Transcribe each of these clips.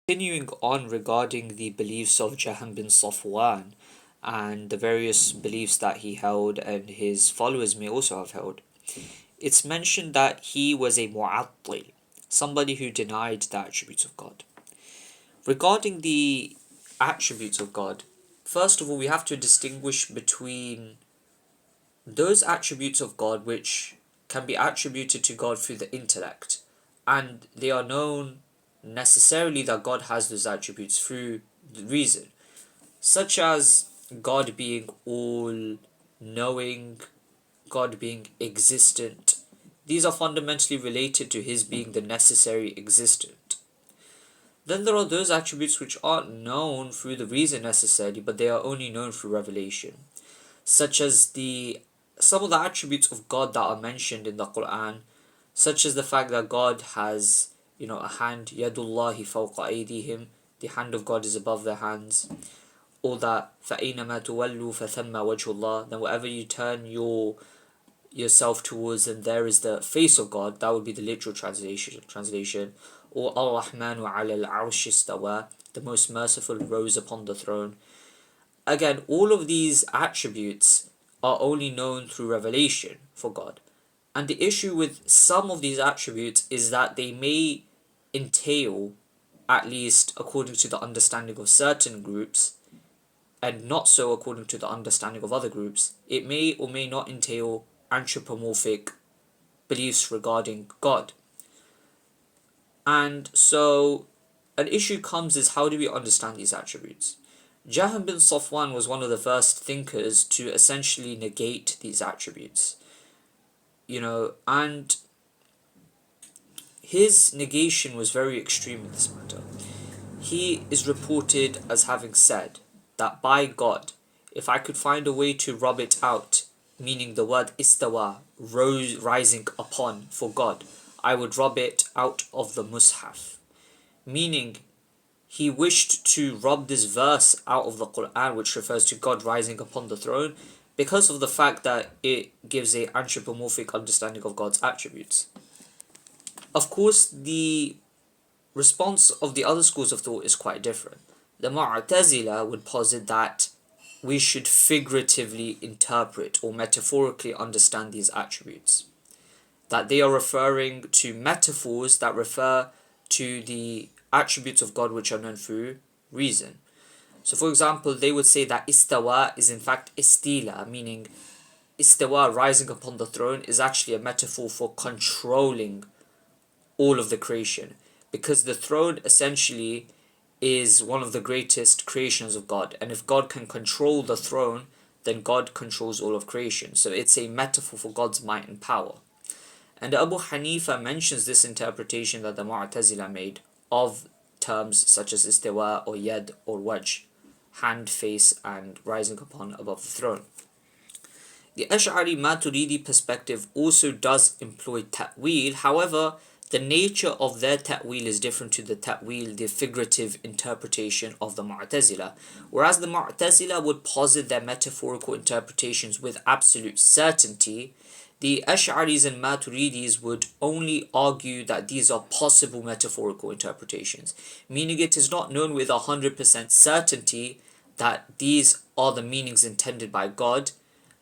Continuing on regarding the beliefs of Jahm bin Safwan and the various beliefs that he held and his followers may also have held, it's mentioned that he was a mu'attil, somebody who denied the attributes of God. Regarding the attributes of God, first of all, we have to distinguish between those attributes of God which can be attributed to God through the intellect, and they are known necessarily that God has those attributes through the reason, such as God being all knowing, God being existent. These are fundamentally related to His being the necessary existent. Then there are those attributes which aren't known through the reason necessarily, but they are only known through revelation, such as the some of the attributes of God that are mentioned in the Quran, such as the fact that God has, a hand, yadullahi fawqa aydihim, the hand of God is above their hands, or that فَأَيْنَمَا تُوَلُّوا فَثَمَّ وَجْهُ اللَّهِ, then whatever you turn yourself towards, and there is the face of God. That would be the literal translation. Or Ar-Rahmanu ala al-arsh istawa, the most merciful rose upon the throne. Again, all of these attributes are only known through revelation for God. And the issue with some of these attributes is that they may entail, at least according to the understanding of certain groups, and not so according to the understanding of other groups, it may or may not entail anthropomorphic beliefs regarding God. And so an issue comes is, how do we understand these attributes? Jahm bin Safwan was one of the first thinkers to essentially negate these attributes. And his negation was very extreme in this matter. He is reported as having said that, by God, if I could find a way to rub it out, meaning the word istawa, rising upon, for God, I would rub it out of the mushaf. Meaning, he wished to rub this verse out of the Quran, which refers to God rising upon the throne, because of the fact that it gives a anthropomorphic understanding of God's attributes. Of course, the response of the other schools of thought is quite different. The Mu'tazila would posit that we should figuratively interpret or metaphorically understand these attributes. That they are referring to metaphors that refer to the attributes of God which are known through reason. So for example, they would say that istawa is in fact istila, meaning istawa, rising upon the throne, is actually a metaphor for controlling all of the creation, because the throne essentially is one of the greatest creations of God, and if God can control the throne, then God controls all of creation. So it's a metaphor for God's might and power. And Abu Hanifa mentions this interpretation that the Mu'tazila made of terms such as istiwa or yad or wajh, hand, face, and rising upon, above the throne. The Ash'ari Maturidi perspective also does employ ta'wil. However, the nature of their ta'wil is different to the ta'wil, the figurative interpretation of the Mu'tazila. Whereas the Mu'tazila would posit their metaphorical interpretations with absolute certainty, the Ash'aris and Maturidis would only argue that these are possible metaphorical interpretations, meaning it is not known with 100% certainty that these are the meanings intended by God.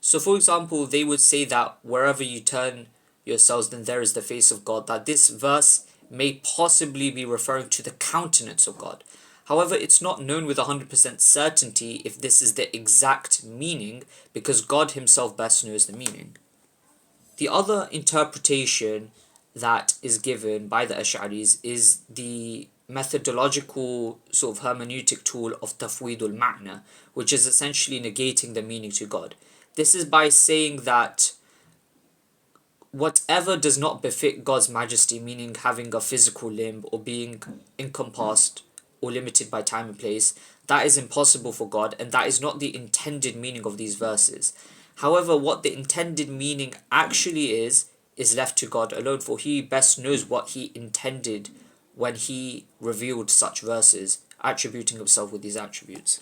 So for example, they would say that wherever you turn yourselves, then there is the face of God, that this verse may possibly be referring to the countenance of God. However, it's not known with 100% certainty if this is the exact meaning, because God himself best knows the meaning. The other interpretation that is given by the Ash'aris is the methodological sort of hermeneutic tool of tafwidul ma'na, which is essentially negating the meaning to God. This is by saying that whatever does not befit God's majesty, meaning having a physical limb or being encompassed or limited by time and place, that is impossible for God, and that is not the intended meaning of these verses. However, what the intended meaning actually is left to God alone, for he best knows what he intended when he revealed such verses, attributing himself with these attributes.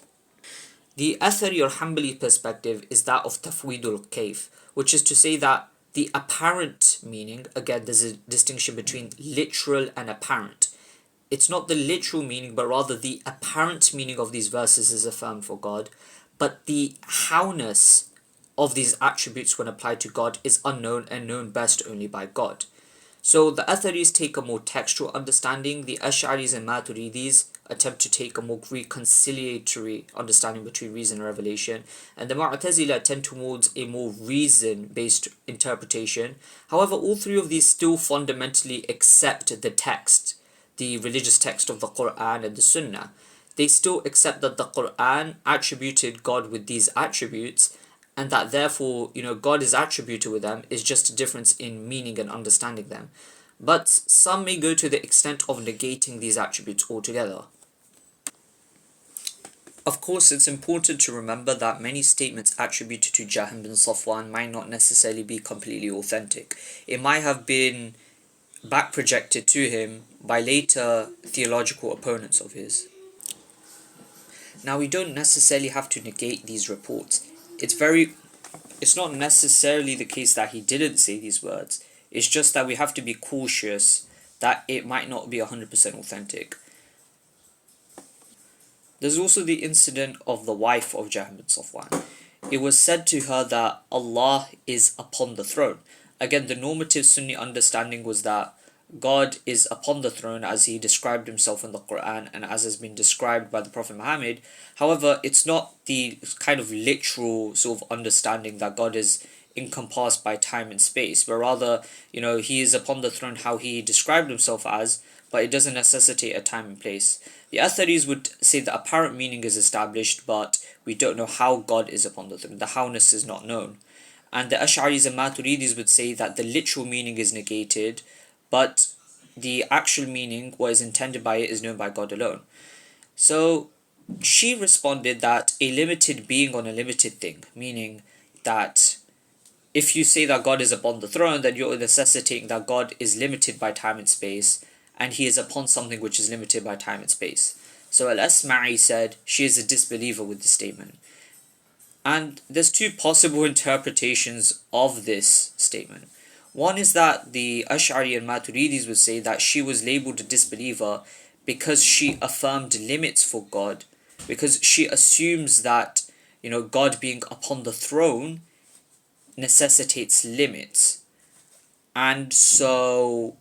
The Athari or Hanbali perspective is that of tafwidul kayf, which is to say that the apparent meaning, again there's a distinction between literal and apparent. it's not the literal meaning, but rather the apparent meaning of these verses is affirmed for God, but the howness of these attributes when applied to God is unknown and known best only by God. So the Atharis take a more textual understanding, the Ash'aris and Maturidis attempt to take a more reconciliatory understanding between reason and revelation, and the Mu'tazila tend towards a more reason-based interpretation. However, all three of these still fundamentally accept the text, the religious text of the Quran and the Sunnah. They still accept that the Quran attributed God with these attributes, and that therefore, God is attributed with them, is just a difference in meaning and understanding them. But some may go to the extent of negating these attributes altogether. Of course, it's important to remember that many statements attributed to Jahm bin Safwan might not necessarily be completely authentic. It might have been back projected to him by later theological opponents of his. Now, we don't necessarily have to negate these reports. It's not necessarily the case that he didn't say these words. It's just that we have to be cautious that it might not be 100% authentic. There's also the incident of the wife of Jahm bin Safwan. It was said to her that Allah is upon the throne. Again, the normative Sunni understanding was that God is upon the throne as he described himself in the Quran and as has been described by the Prophet Muhammad. However, it's not the kind of literal sort of understanding that God is encompassed by time and space, but rather, he is upon the throne how he described himself as, but it doesn't necessitate a time and place. The Atharis would say the apparent meaning is established, but we don't know how God is upon the throne. The howness is not known. And the Ash'aris and Maturidis would say that the literal meaning is negated, but the actual meaning, what is intended by it, is known by God alone. So she responded that a limited being on a limited thing, meaning that if you say that God is upon the throne, then you're necessitating that God is limited by time and space, and he is upon something which is limited by time and space. So Al-Asma'i said she is a disbeliever with this statement. And there's two possible interpretations of this statement. One is that the Ash'ari and Maturidis would say that she was labeled a disbeliever because she affirmed limits for God, because she assumes that, God being upon the throne necessitates limits. And so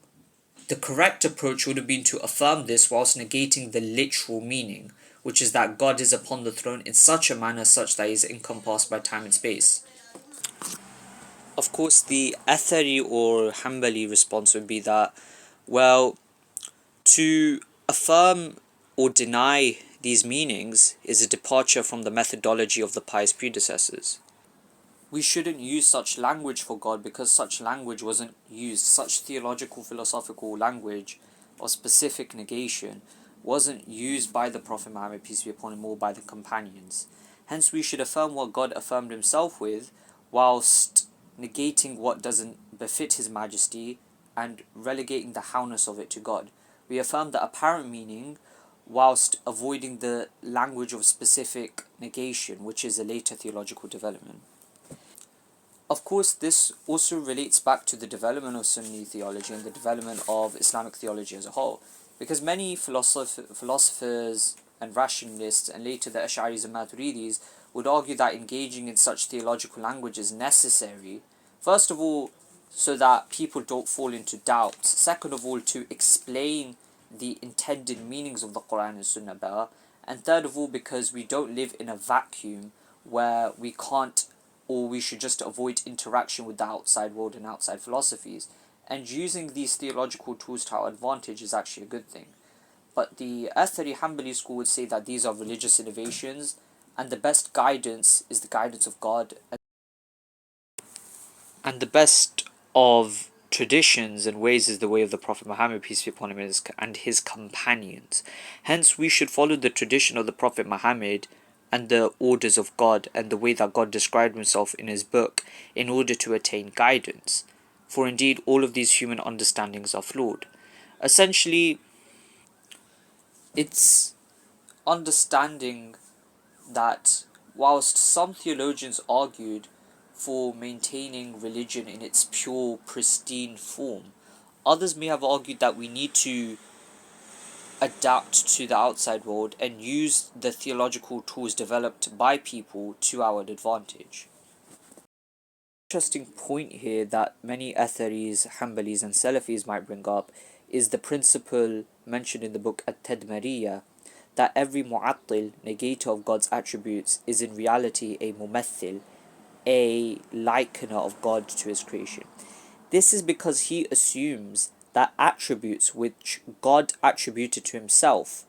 the correct approach would have been to affirm this whilst negating the literal meaning, which is that God is upon the throne in such a manner such that he is encompassed by time and space. Of course, the Athari or Hanbali response would be that, well, to affirm or deny these meanings is a departure from the methodology of the pious predecessors. We shouldn't use such language for God because such language wasn't used, such theological, philosophical language or specific negation wasn't used by the Prophet Muhammad, peace be upon him, or by the companions. Hence, we should affirm what God affirmed himself with, whilst negating what doesn't befit his majesty and relegating the howness of it to God. We affirm the apparent meaning whilst avoiding the language of specific negation, which is a later theological development. Of course, this also relates back to the development of Sunni theology and the development of Islamic theology as a whole, because many philosophers and rationalists, and later the Ash'aris and Maturidis, would argue that engaging in such theological language is necessary, first of all, so that people don't fall into doubt, second of all, to explain the intended meanings of the Quran and Sunnah better, and third of all, because we don't live in a vacuum where we can't, or we should just avoid interaction with the outside world and outside philosophies. And using these theological tools to our advantage is actually a good thing. But the Athari Hanbali school would say that these are religious innovations, and the best guidance is the guidance of God. And the best of traditions and ways is the way of the Prophet Muhammad, peace be upon him, and his companions. Hence, we should follow the tradition of the Prophet Muhammad and the orders of God and the way that God described himself in his book in order to attain guidance. For indeed, all of these human understandings are flawed. Essentially, it's understanding that whilst some theologians argued for maintaining religion in its pure, pristine form, others may have argued that we need to adapt to the outside world and use the theological tools developed by people to our advantage. Interesting point here that many Atharis, Hanbalis, and Salafis might bring up is the principle mentioned in the book At-Tadmariyah, that every mu'attil, negator of God's attributes, is in reality a mumathil, a likener of God to his creation. This is because he assumes that attributes which God attributed to himself,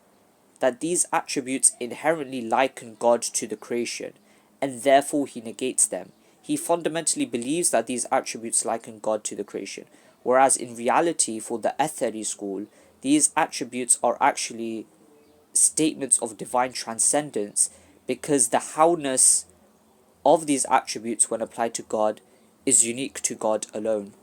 that these attributes inherently liken God to the creation, and therefore he negates them. He fundamentally believes that these attributes liken God to the creation, whereas in reality, for the Athari school, these attributes are actually statements of divine transcendence, because the howness of these attributes when applied to God is unique to God alone.